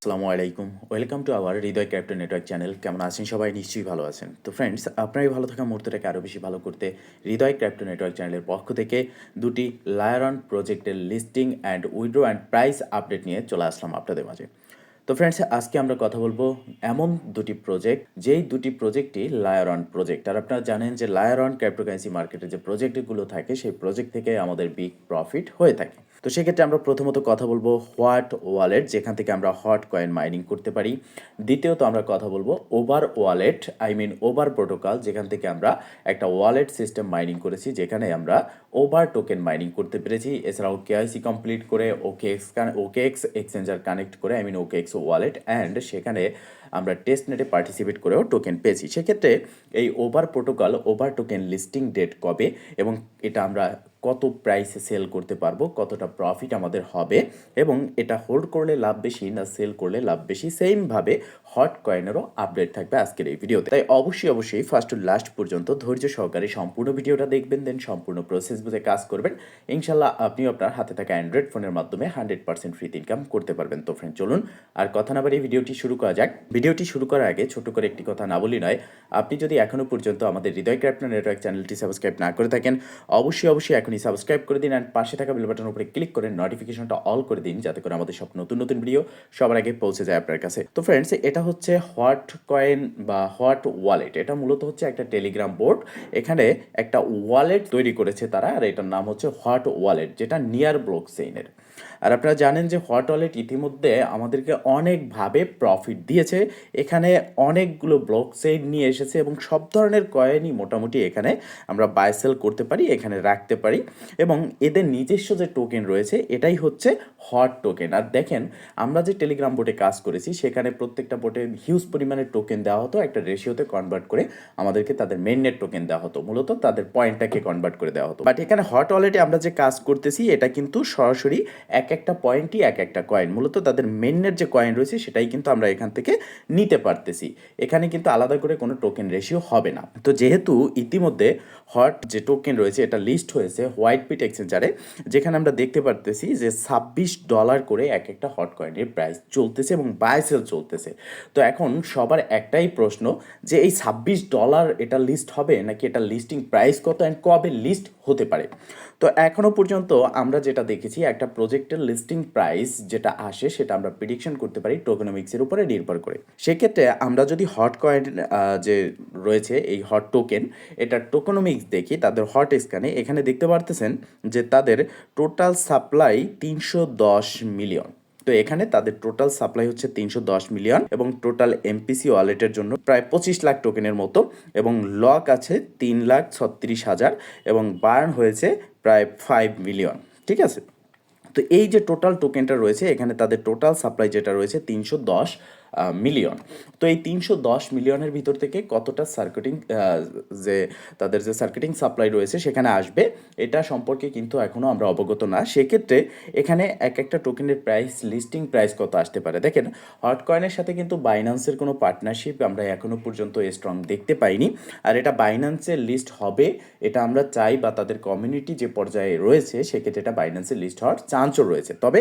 আসসালামু আলাইকুম। Welcome to our Hriday crypto network channel. কেমন আছেন সবাই? নিশ্চয়ই ভালো আছেন। তো ফ্রেন্ডস, আপনার এই ভালো থাকা মুহূর্তটাকে আরও বেশি ভালো করতে হৃদয় ক্রিপ্টো নেটওয়ার্ক চ্যানেলের পক্ষ থেকে দুটি লায়রন প্রজেক্টের listing and withdraw and price update নিয়ে চলে আসলাম আপনাদের মাঝে। তো ফ্রেন্ডস, আজকে আমরা কথা বলবো এমন দুটি প্রজেক্ট, যেই দুটি প্রজেক্টই লায়রন প্রজেক্ট। আর আপনারা জানেন যে লায়রন ক্রিপ্টোকারেন্সি মার্কেটে যে প্রজেক্টগুলো থাকে সেই প্রজেক্ট থেকে আমাদের বিগ প্রফিট হয়ে থাকে। তো সেক্ষেত্রে আমরা প্রথমত কথা বলবো হোয়াট ওয়ালেট, যেখান থেকে আমরা হট কয়েন মাইনিং করতে পারি। দ্বিতীয়ত আমরা কথা বলবো ওভার ওয়ালেট, ওভার প্রোটোকল, যেখান থেকে আমরা একটা ওয়ালেট সিস্টেম মাইনিং করেছি, যেখানে আমরা ওভার টোকেন মাইনিং করতে পেরেছি। এছাড়াও কেআইসি কমপ্লিট করে ওকেএক্স এক্সচেঞ্জার কানেক্ট করে ওকেএক্স ওয়ালেট অ্যান্ড সেখানে আমরা টেস্ট নেটে পার্টিসিপেট করেও টোকেন পেয়েছি। সেক্ষেত্রে এই over protocol, over token listing date কবে এবং এটা আমরা কত প্রাইসে সেল করতে পারবো, কতটা প্রফিট আমাদের হবে এবং এটা হোল্ড করলে লাভ বেশি না সেল করলে লাভ বেশি, সেমভাবে হট কয়েনেরও আপডেট থাকবে আজকের এই ভিডিওতে। তাই অবশ্যই ফার্স্ট টু লাস্ট পর্যন্ত ধৈর্য সহকারে সম্পূর্ণ ভিডিওটা দেখবেন, দেন সম্পূর্ণ প্রসেস বুঝে কাজ করবেন। ইনশাল্লাহ আপনিও আপনার হাতে থাকা অ্যান্ড্রয়েড ফোনের মাধ্যমে 100% ফ্রিতে ইনকাম করতে পারবেন। তো ফ্রেন্ড, চলুন আর কথা না বাড়িয়ে ভিডিওটি শুরু করা যাক। ভিডিওটি শুরু করার আগে ছোট করে একটি কথা না বলি নয়, আপনি যদি এখনও পর্যন্ত আমাদের হৃদয় ক্রিপ্টো নেটওয়ার্ক চ্যানেলটি সাবস্ক্রাইব না করে থাকেন, অবশ্যই এখনই সাবস্ক্রাইব করে দিন অ্যান্ড পাশে থাকা বেল বাটনের উপরে ক্লিক করে নোটিফিকেশনটা অল করে দিন, যাতে করে আমাদের সব নতুন ভিডিও সবার আগে পৌঁছে যায় আপনার কাছে। তো ফ্রেন্ডস, এটা হচ্ছে হোয়াট কয়েন বা হোয়াট ওয়ালেট। এটা মূলত হচ্ছে একটা টেলিগ্রাম বোর্ড। এখানে একটা ওয়ালেট তৈরি করেছে তারা, আর এটার নাম হচ্ছে হোয়াট ওয়ালেট, যেটা নিয়ার ব্লক চেইনের। আর আপনারা জানেন যে হট ওয়ালেট ইতিমধ্যে আমাদেরকে অনেকভাবে প্রফিট দিয়েছে। এখানে অনেকগুলো ব্লক চেইন নিয়ে এসেছে এবং সব ধরনের কয়েনই মোটামুটি এখানে আমরা বাই সেল করতে পারি, এখানে রাখতে পারি এবং এদের নিজস্ব যে টোকেন রয়েছে এটাই হচ্ছে হট টোকেন। আর দেখেন, আমরা যে টেলিগ্রাম বোটে কাজ করেছি সেখানে প্রত্যেকটা বোটে হিউজ পরিমাণে টোকেন দেওয়া হতো, একটা রেশিওতে কনভার্ট করে আমাদেরকে তাদের মেইননেট টোকেন দেওয়া হতো, মূলত তাদের পয়েন্টটাকে কনভার্ট করে দেওয়া হতো। বাট এখানে হট ওয়ালেটে আমরা যে কাজ করতেছি এটা কিন্তু সরাসরি এক একটা পয়েন্টই এক একটা কয়েন, মূলত তাদের মেইনের যে কয়েন রয়েছে সেটাই কিন্তু আমরা এখান থেকে নিতে পারতেছি। এখানে কিন্তু আলাদা করে কোনো টোকেন রেশিও হবে না। তো যেহেতু ইতিমধ্যে হট যে টোকেন রয়েছে এটা লিস্ট হয়েছে হোয়াইট বিট এক্সচেঞ্জারে, যেখানে আমরা দেখতে পারতেছি যে $26 করে এক একটা হট কয়েনের প্রাইস চলতেছে এবং বাই সেল চলতেছে। তো এখন সবার একটাই প্রশ্ন যে এই $26 এটা লিস্ট হবে নাকি, এটা লিস্টিং প্রাইস কত অ্যান্ড কবে লিস্ট হতে পারে। তো এখনও পর্যন্ত আমরা যেটা দেখেছি, একটা প্রজেক্টের লিস্টিং প্রাইস যেটা আসে সেটা আমরা প্রিডিকশন করতে পারি টোকেনমিক্সের উপরে নির্ভর করে। সেক্ষেত্রে আমরা যদি হট কয়েন যে রয়েছে এই হট টোকেন, এটার টোকেনমিক্স দেখি তাদের হট স্ক্যানে, এখানে দেখতে পারতেছেন যে তাদের টোটাল সাপ্লাই 310 মিলিয়ন। তো এখানে তাদের টোটাল সাপ্লাই হচ্ছে 310 মিলিয়ন এবং টোটাল এমপিসি ওয়ালেটের জন্য প্রায় 25 লাখ টোকেনের মতো এবং লক আছে 3,36,000 এবং বার্ন হয়েছে প্রায় 5 মিলিয়ন। ঠিক আছে, তো এই যে টোটাল টোকেনটা রয়েছে এখানে তাদের টোটাল সাপ্লাই যেটা রয়েছে 310 মিলিয়ন। তো এই 310 মিলিয়নের ভিতর থেকে কতটা যে তাদের যে সার্কিটিং সাপ্লাই রয়েছে সেখানে আসবে, এটা সম্পর্কে কিন্তু এখনও আমরা অবগত না। সেক্ষেত্রে এখানে এক একটা টোকেনের প্রাইস, লিস্টিং প্রাইস কত আসতে পারে। দেখেন, হট কয়েনের সাথে কিন্তু বাইন্যান্সের কোনো পার্টনারশিপ আমরা এখনও পর্যন্ত স্ট্রং দেখতে পাইনি। আর এটা বাইন্যান্সের লিস্ট হবে এটা আমরা চাই, বা তাদের কমিউনিটি যে পর্যায়ে রয়েছে সেক্ষেত্রে এটা বাইন্যান্সের লিস্ট হওয়ার চান্সও রয়েছে। তবে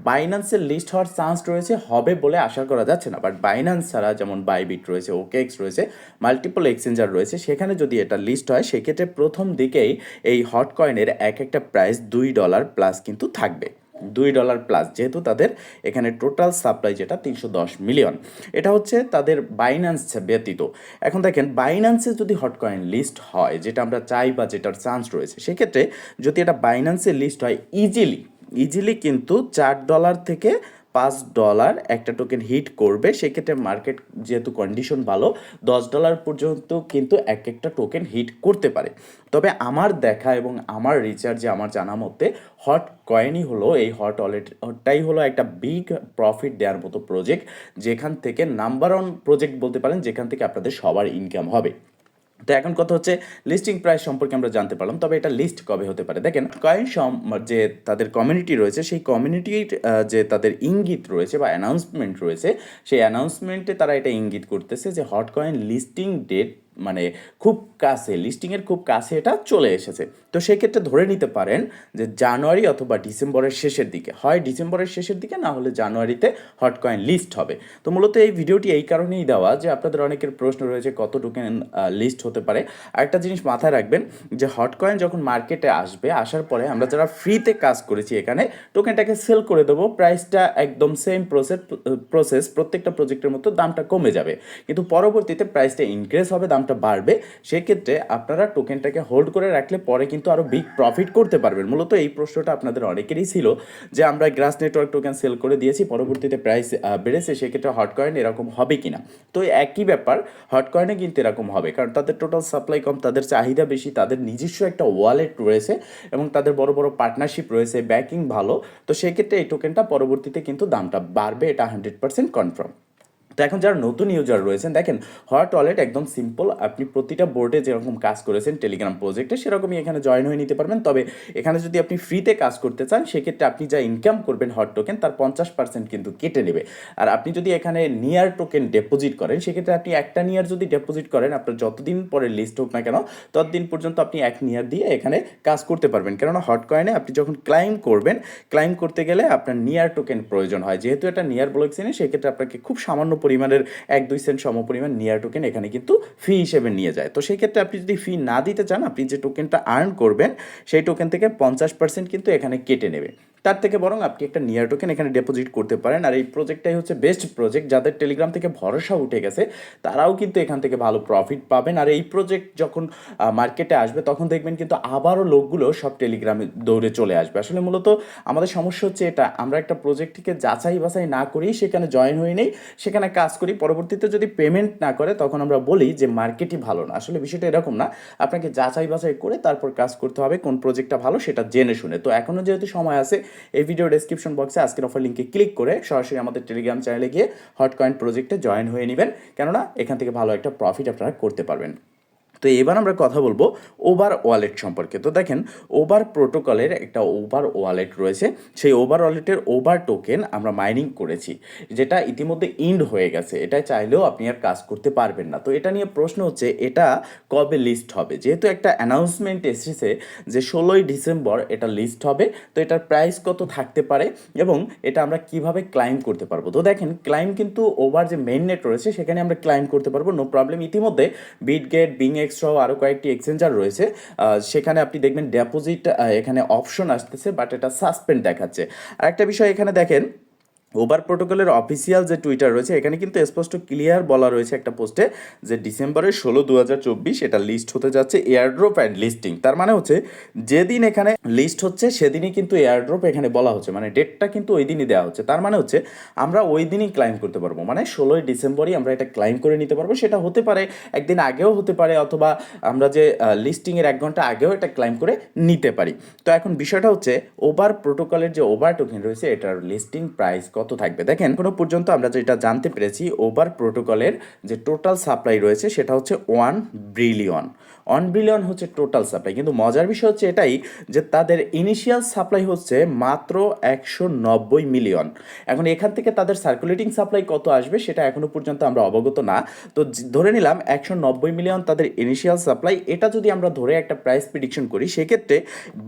বাইন্যান্সের লিস্ট হওয়ার চান্স রয়েছে, হবে বলে আশা করা যাচ্ছে না। বাট বাইন্যান্স ছাড়া যেমন বাইবিট রয়েছে, ওকেএক্স রয়েছে, মাল্টিপল এক্সচেঞ্জার রয়েছে, সেখানে যদি এটা লিস্ট হয় সেক্ষেত্রে প্রথম দিকেই এই হট কয়েনের এক একটা প্রাইস $2 প্লাস কিন্তু থাকবে। $2 প্লাস, যেহেতু তাদের এখানে টোটাল সাপ্লাই যেটা 310 মিলিয়ন, এটা হচ্ছে তাদের বাইন্যান্স ব্যতীত। এখন দেখেন, বাইন্যান্সে যদি হট কয়েন লিস্ট হয়, যেটা আমরা চাই বা যেটার চান্স রয়েছে, সেক্ষেত্রে যদি এটা বাইন্যান্সে লিস্ট হয় ইজিলি কিন্তু $4 থেকে $5 একটা টোকেন হিট করবে। সেক্ষেত্রে মার্কেট যেহেতু কন্ডিশন ভালো, $10 পর্যন্ত কিন্তু এক একটা টোকেন হিট করতে পারে। তবে আমার দেখা এবং আমার রিচার্জে আমার জানা মতে হট কয়েনই হলো, এই হট ওয়ালেটটাই হলো একটা বিগ প্রফিট দেওয়ার মতো প্রজেক্ট, যেখান থেকে নাম্বার ওয়ান প্রজেক্ট বলতে পারেন, যেখান থেকে আপনাদের সবার ইনকাম হবে। তো এখন কথা হচ্ছে লিস্টিং প্রাইস সম্পর্কে আমরা জানতে পারলাম, তবে এটা লিস্ট কবে হতে পারে। দেখেন, কয়েন যে তাদের কমিউনিটি রয়েছে সেই কমিউনিটির যে তাদের ইঙ্গিত রয়েছে বা অ্যানাউন্সমেন্ট রয়েছে, সেই অ্যানাউন্সমেন্টে তারা এটা ইঙ্গিত করতেছে যে হট কয়েন লিস্টিং ডেট মানে খুব কাছে, লিস্টিংয়ের খুব কাছে এটা চলে এসেছে। তো সেক্ষেত্রে ধরে নিতে পারেন যে জানুয়ারি অথবা ডিসেম্বরের শেষের দিকে, হয় ডিসেম্বরের শেষের দিকে না হলে জানুয়ারিতে হট কয়েন লিস্ট হবে। তো মূলত এই ভিডিওটি এই কারণেই দেওয়া যে আপনাদের অনেকের প্রশ্ন রয়েছে কত টোকেন লিস্ট হতে পারে। আরেকটা জিনিস মাথায় রাখবেন যে হট কয়েন যখন মার্কেটে আসবে, আসার পরে আমরা যারা ফ্রিতে কাজ করেছি এখানে টোকেনটাকে সেল করে দেবো, প্রাইসটা একদম সেম প্রসেস প্রত্যেকটা প্রজেক্টের মতো দামটা কমে যাবে, কিন্তু পরবর্তীতে প্রাইসটা ইনক্রিজ হবে, দামটা বাড়বে। সেক্ষেত্রে আপনারা টোকেনটাকে হোল্ড করে রাখলে পরে কিন্তু আরও বিগ প্রফিট করতে পারবেন। মূলত এই প্রশ্নটা আপনাদের অনেকেরই ছিল যে আমরা গ্রাস নেটওয়ার্ক টোকেন সেল করে দিয়েছি, পরবর্তীতে প্রাইস বেড়েছে, সেক্ষেত্রে হট কয়েন এরকম হবে কিনা। তো একই ব্যাপার হট কয়েনে কিন্তু এরকম হবে, কারণ তাদের টোটাল সাপ্লাই কম, তাদের চাহিদা বেশি, তাদের নিজস্ব একটা ওয়ালেট রয়েছে এবং তাদের বড় বড় পার্টনারশিপ রয়েছে, ব্যাকিং ভালো। তো সেক্ষেত্রে এই টোকেনটা পরবর্তীতে কিন্তু দামটা বাড়বে, এটা 100% কনফার্ম। তো এখন যারা নতুন ইউজার রয়েছেন, দেখেন হট ওয়ালেট একদম সিম্পল, আপনি প্রতিটা বোর্ডে যেরকম কাজ করেছেন টেলিগ্রাম প্রজেক্টে সেরকমই এখানে জয়েন হয়ে নিতে পারবেন। তবে এখানে যদি আপনি ফ্রিতে কাজ করতে চান সেক্ষেত্রে আপনি যা ইনকাম করবেন হট টোকেন তার 50% কিন্তু কেটে নেবে। আর আপনি যদি এখানে নিয়ার টোকেন ডেপোজিট করেন সেক্ষেত্রে আপনি একটা নিয়ার যদি ডেপোজিট করেন, আপনার যতদিন পরে লিস্ট হোক না কেন ততদিন পর্যন্ত আপনি এক নিয়ার দিয়ে এখানে কাজ করতে পারবেন। কেননা হট কয়েনে আপনি যখন ক্লাইম করবেন, ক্লাইম করতে গেলে আপনার নিয়ার টোকেন প্রয়োজন হয়, যেহেতু এটা নিয়ার ব্লক চেনে সেক্ষেত্রে আপনাকে খুব সামান্য পরিমাণের 1-2 সেন্ট সমপরিমাণ নিয়ার টোকেন এখানে কিন্তু ফি হিসেবে নিয়ে যায়। তো সেই ক্ষেত্রে আপনি যদি ফি না দিতে চান, আপনি যে টোকেনটা আর্ন করবেন সেই টোকেন থেকে 50% কিন্তু এখানে কেটে নেবে। তার থেকে বরং আপনি একটা নিয়ার টোকেন এখানে ডেপোজিট করতে পারেন। আর এই প্রজেক্টটাই হচ্ছে বেস্ট প্রজেক্ট, যাদের টেলিগ্রাম থেকে ভরসা উঠে গেছে তারাও কিন্তু এখান থেকে ভালো প্রফিট পাবেন। আর এই প্রজেক্ট যখন মার্কেটে আসবে তখন দেখবেন কিন্তু আবারও লোকগুলো সব টেলিগ্রামে দৌড়ে চলে আসবে। আসলে মূলত আমাদের সমস্যা হচ্ছে এটা, আমরা একটা প্রজেক্টটিকে যাচাই বাছাই না করেই সেখানে জয়েন হয়ে নেই, সেখানে কাজ করি, পরবর্তীতে যদি পেমেন্ট না করে তখন আমরা বলি যে মার্কেটই ভালো না। আসলে বিষয়টা এরকম না, আপনাকে যাচাই বাছাই করে তারপর কাজ করতে হবে, কোন প্রজেক্টটা ভালো সেটা জেনে শুনে। তো এখনও যেহেতু সময় আছে, এই ভিডিও ডেসক্রিপশন বক্সে আজকের অফার লিঙ্কে ক্লিক করে সরাসরি আমাদের টেলিগ্রাম চ্যানেলে গিয়ে হট কয়েন প্রজেক্টে জয়েন হয়ে নেবেন, কেননা এখান থেকে ভালো একটা প্রফিট আপনারা করতে পারবেন। তো এবার আমরা কথা বলবো ওভার ওয়ালেট সম্পর্কে। তো দেখেন ওভার প্রোটোকলের একটা ওভার ওয়ালেট রয়েছে, সেই ওভার ওয়ালেটের ওভার টোকেন আমরা মাইনিং করেছি, যেটা ইতিমধ্যে ইন্ড হয়ে গেছে, এটা চাইলেও আপনি আর কাজ করতে পারবেন না। তো এটা নিয়ে প্রশ্ন হচ্ছে এটা কবে লিস্ট হবে, যেহেতু একটা অ্যানাউন্সমেন্ট এসেছে যে 16ই ডিসেম্বর এটা লিস্ট হবে। তো এটার প্রাইস কত থাকতে পারে এবং এটা আমরা কিভাবে ক্লাইম করতে পারবো। তো দেখেন ক্লাইম কিন্তু ওভার যে মেইন নেট রয়েছে সেখানে আমরা ক্লাইম করতে পারবো, নো প্রবলেম। ইতিমধ্যে বিটগেট, বিংএক্স সহ আরও কয়েকটি এক্সচেঞ্জার রয়েছে, সেখানে আপনি দেখবেন ডেপোজিট এখানে অপশন আসতেছে, বাট এটা সাসপেন্ড দেখাচ্ছে। আরেকটা বিষয় এখানে দেখেন ওভার প্রোটোকলের অফিসিয়াল যে টুইটার রয়েছে এখানে কিন্তু স্পষ্ট ক্লিয়ার বলা রয়েছে একটা পোস্টে যে ডিসেম্বরের 16, 2024 এটা লিস্ট হতে যাচ্ছে এয়ারড্রপ অ্যান্ড লিস্টিং। তার মানে হচ্ছে যেদিন এখানে লিস্ট হচ্ছে সেদিনই কিন্তু এয়ারড্রপ এখানে বলা হচ্ছে, মানে ডেটটা কিন্তু ওই দিনই দেওয়া হচ্ছে। তার মানে হচ্ছে আমরা ওই দিনই ক্লাইম করতে পারবো, মানে 16ই ডিসেম্বরই আমরা এটা ক্লাইম করে নিতে পারবো। সেটা হতে পারে একদিন আগেও হতে পারে, অথবা আমরা যে লিস্টিংয়ের 1 ঘন্টা আগেও এটা ক্লাইম করে নিতে পারি। তো এখন বিষয়টা হচ্ছে ওভার প্রোটোকলের যে ওভার টোকেন রয়েছে এটার লিস্টিং প্রাইস কত থাকবে। দেখেন এখনো পর্যন্ত আমরা যেটা জানতে পেরেছি ওভার প্রোটোকলের যে টোটাল সাপ্লাই রয়েছে সেটা হচ্ছে 1 বিলিয়ন। 1 বিলিয়ন হচ্ছে টোটাল সাপ্লাই, কিন্তু মজার বিষয় হচ্ছে এটাই যে তাদের ইনিশিয়াল সাপ্লাই হচ্ছে মাত্র 190 মিলিয়ন। এখন এখান থেকে তাদের সার্কুলেটিং সাপ্লাই কত আসবে সেটা এখনো পর্যন্ত আমরা অবগত না। তো ধরে নিলাম 190 মিলিয়ন তাদের ইনিশিয়াল সাপ্লাই। এটা যদি আমরা ধরে একটা প্রাইস প্রেডিকশন করি সেক্ষেত্রে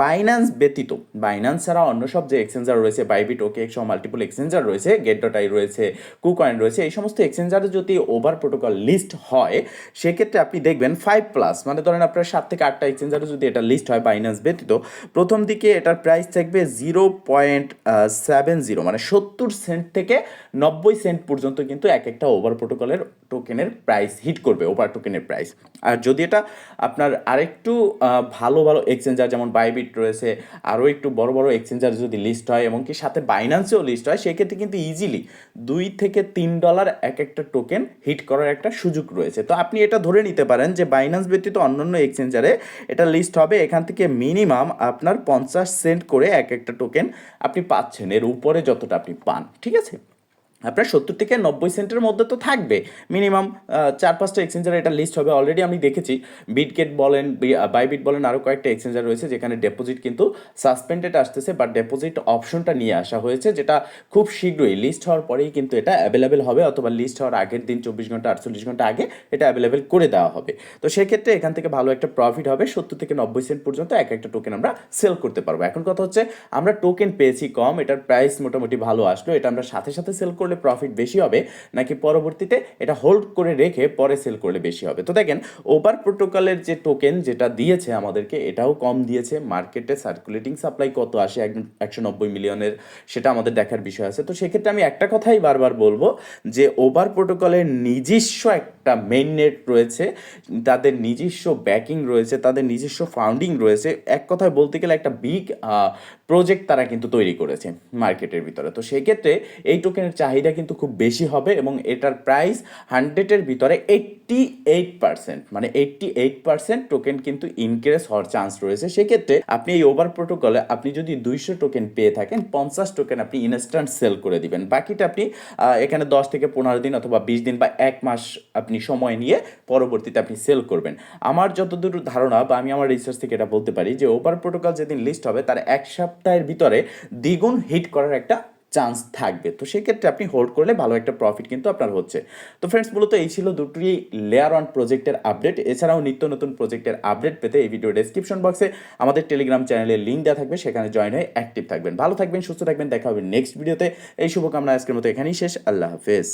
বাইন্যান্স ব্যতীত, বাইন্যান্স ছাড়া অন্য সব যে এক্সচেঞ্জার রয়েছে, বাইবিট, ওকেএক্স সহ মাল্টিপল এক্সচেঞ্জার রয়েছে, গেট.আই রয়েছে, কুকয়েন রয়েছে, এই সমস্ত এক্সচেঞ্জারে যদি ওভার প্রোটোকল লিস্ট হয় সেক্ষেত্রে আপনি দেখবেন 5+, মানে ধরেন আপনার 7 থেকে 8টা এক্সচেঞ্জারে যদি এটা লিস্ট হয় বাইন্যান্স ব্যতীত, প্রথম দিকে এটার প্রাইস থাকবে 0.70, মানে 70 সেন্ট থেকে 90 সেন্ট পর্যন্ত কিন্তু এক একটা ওভার প্রোটোকলের টোকেনের প্রাইস হিট করবে, ওভার টোকেনের প্রাইস। আর যদি এটা আপনার আরেকটু ভালো ভালো এক্সচেঞ্জার যেমন বাইবিট রয়েছে, আরও একটু বড় বড় এক্সচেঞ্জার যদি লিস্ট হয় এবং কি সাথে বাইন্যান্সেও লিস্ট হয়, সেক্ষেত্রে কিন্তু ইজিলি $2 থেকে $3 এক একটা টোকেন হিট করার একটা সুযোগ রয়েছে। তো আপনি এটা ধরে নিতে পারেন যে বাইন্যান্স ব্যতীত অন্যান্য এক্সচেঞ্জারে এটা লিস্ট হবে, এখান থেকে মিনিমাম আপনার 50 সেন্ট করে এক একটা টোকেন আপনি পাচ্ছেন, এর উপরে যতটা আপনি পান, ঠিক আছে। আপনার 70 থেকে 90 সেন্টের মধ্যে তো থাকবে মিনিমাম। 4-5টা এক্সচেঞ্জার এটা লিস্ট হবে, অলরেডি আমি দেখেছি। বিটগেট বলেন, বাইবিট বলেন, আরও কয়েকটা এক্সচেঞ্জার রয়েছে যেখানে ডিপোজিট কিন্তু সাসপেন্ডেড আসতেছে, বাট ডিপোজিট অপশনটা নিয়ে আসা হয়েছে, যেটা খুব শীঘ্রই লিস্ট হওয়ার পরেই কিন্তু এটা অ্যাভেলেবেল হবে, অথবা লিস্ট হওয়ার আগের দিন 24 ঘন্টা 48 ঘন্টা আগে এটা অ্যাভেলেবেল করে দেওয়া হবে। তো সেক্ষেত্রে এখান থেকে ভালো একটা প্রফিট হবে, 70 থেকে 90 সেন্ট পর্যন্ত এক একটা টোকেন আমরা সেল করতে পারবো। এখন কথা হচ্ছে, আমরা টোকেন পেয়েছি কম, এটার প্রাইস মোটামুটি ভালো আসলো, এটা আমরা সাথে সাথে সেল করলে প্রফিট বেশি হবে, নাকি পরবর্তীতে এটা হোল্ড করে রেখে পরে সেল করলে বেশি হবে? তো দেখেন, ওভার প্রোটোকলের যে টোকেন যেটা দিয়েছে আমাদেরকে, এটাও কম দিয়েছে। মার্কেটে সার্কুলেটিং সাপ্লাই কত আসে 190 মিলিয়নের, সেটা আমাদের দেখার বিষয় আছে। তো সেক্ষেত্রে আমি একটা কথাই বারবার বলবো, যে ওভার প্রোটোকলের নিজস্ব একটা মেইন নেট রয়েছে, তাদের নিজস্ব ব্যাকিং রয়েছে, তাদের নিজস্ব ফাউন্ডিং রয়েছে, এক কথায় বলতে গেলে একটা বিগ প্রজেক্ট তারা কিন্তু তৈরি করেছে মার্কেটের ভিতরে। তো সেই ক্ষেত্রে এই টোকেনের চাহিদা কিন্তু খুব বেশি হবে, এবং এটার প্রাইস 100-এর ভিতরে 88%, মানে 88% টোকেন কিন্তু ইনক্রিজ হওয়ার চান্স রয়েছে। সেক্ষেত্রে আপনি এই ওভার প্রোটোকলে আপনি যদি 200 টোকেন পেয়ে থাকেন, 50 টোকেন আপনি ইনস্ট্যান্ট সেল করে দিবেন, বাকিটা আপনি এখানে 10 থেকে 15 দিন অথবা 20 দিন বা 1 মাস আপনি সময় নিয়ে পরবর্তীতে আপনি সেল করবেন। আমার যতদূর ধারণা, বা আমি আমার রিসার্চ থেকে এটা বলতে পারি, যে ওভার প্রোটোকল যেদিন লিস্ট হবে তার 1 সপ্তাহের ভিতরে দ্বিগুণ হিট করার একটা চান্স থাকবে। তো সেক্ষেত্রে আপনি হোল্ড করলে ভালো একটা প্রফিট কিন্তু আপনার হচ্ছে। তো ফ্রেন্ডস, মূলত এই ছিল দুটি লেয়ার ওয়ান প্রজেক্টের আপডেট। এছাড়াও নিত্য নতুন প্রজেক্টের আপডেট পেতে এই ভিডিও ডেসক্রিপশন বক্সে আমাদের টেলিগ্রাম চ্যানেলের লিঙ্ক দেওয়া থাকবে, সেখানে জয়েন হয়ে অ্যাক্টিভ থাকবেন। ভালো থাকবেন, সুস্থ থাকবেন, দেখা হবে নেক্সট ভিডিওতে। এই শুভকামনা আজকের মতো এখানেই শেষ। আল্লাহ হাফেজ।